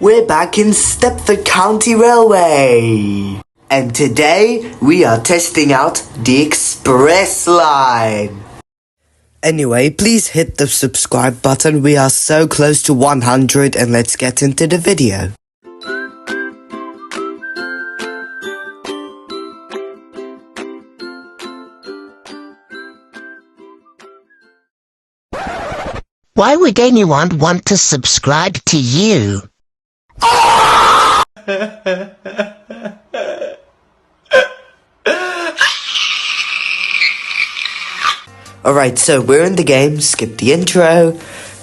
We're back in Stepford County Railway. And today we are testing out the express line. Anyway, please hit the subscribe button. We are so close to 100 and let's get into the video. Why would anyone want to subscribe to you? Alright, so we're in the game, skip the intro,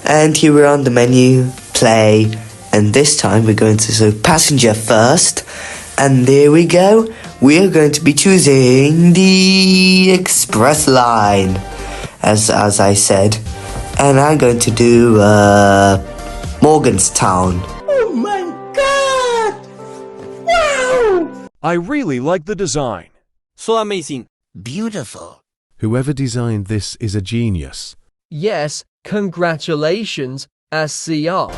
and here we're on the menu, play, and this time we're going to select passenger first, and there we go, we are going to be choosing the express line, as I said, and I'm going to do Morganstown. Oh my god! Wow! I really like the design. So amazing. Beautiful. Whoever designed this is a genius. Yes, congratulations, SCR.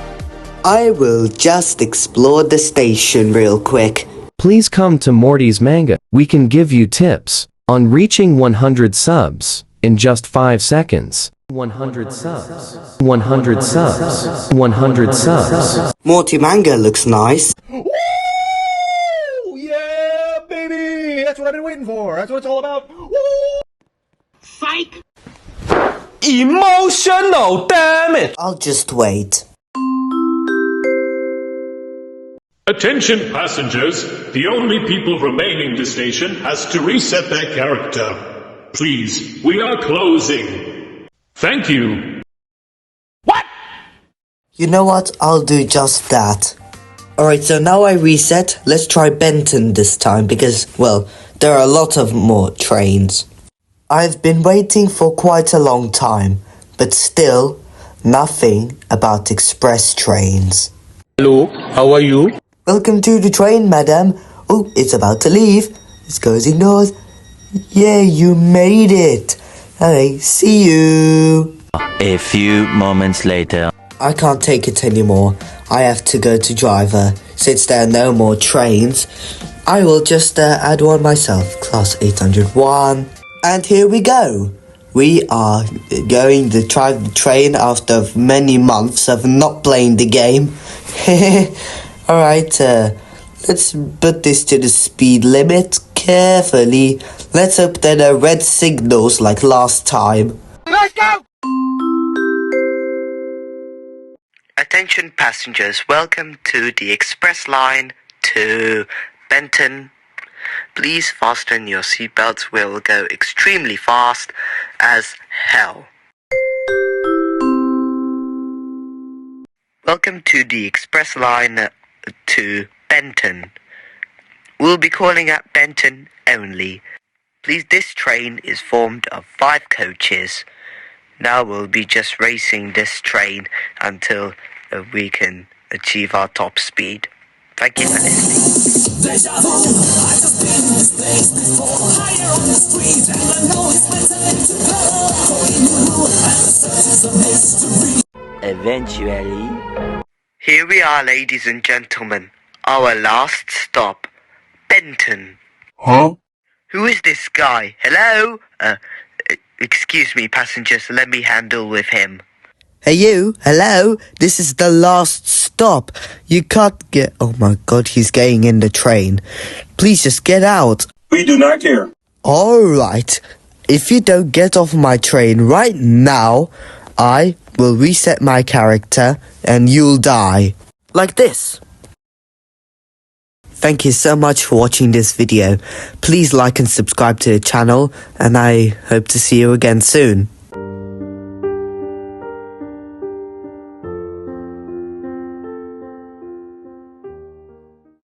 I will just explore the station real quick. Please come to Morty's Manga. We can give you tips on reaching 100 subs in just 5 seconds. 100 subs. 100 subs. 100 subs. Morty Manga looks nice. Woo! Yeah, baby! That's what I've been waiting for. That's what it's all about. Woo! Psych! Emotional, damn it! I'll just wait. Attention passengers, the only people remaining in the station has to reset their character. Please, we are closing. Thank you. What? You know what? I'll do just that. Alright, so now I reset. Let's try Benton this time because, well, there are a lot of more trains. I've been waiting for quite a long time, but still, nothing about express trains. Hello, how are you? Welcome to the train, madam. Oh, it's about to leave. It's going north. Yeah, you made it. Alright, see you. A few moments later. I can't take it anymore. I have to go to driver. Since there are no more trains, I will just add one myself. Class 801. And here we go. We are going to drive the train after many months of not playing the game. Alright, let's put this to the speed limit carefully. Let's hope there are red signals like last time. Let's go! Attention passengers, welcome to the express line to Benton. Please fasten your seatbelts, we'll go extremely fast as hell. Welcome to the express line to Benton. We'll be calling at Benton only. Please, this train is formed of 5 coaches. Now we'll be just racing this train until we can achieve our top speed. Thank you for listening. Eventually. Here we are, ladies and gentlemen. Our last stop. Benton. Huh? Who is this guy? Hello? Excuse me, passengers. Let me handle with him. Hey you, hello? This is the last stop. You can't get... Oh my god, he's getting in the train. Please just get out. We do not care. Alright. If you don't get off my train right now, I will reset my character and you'll die. Like this. Thank you so much for watching this video. Please like and subscribe to the channel and I hope to see you again soon.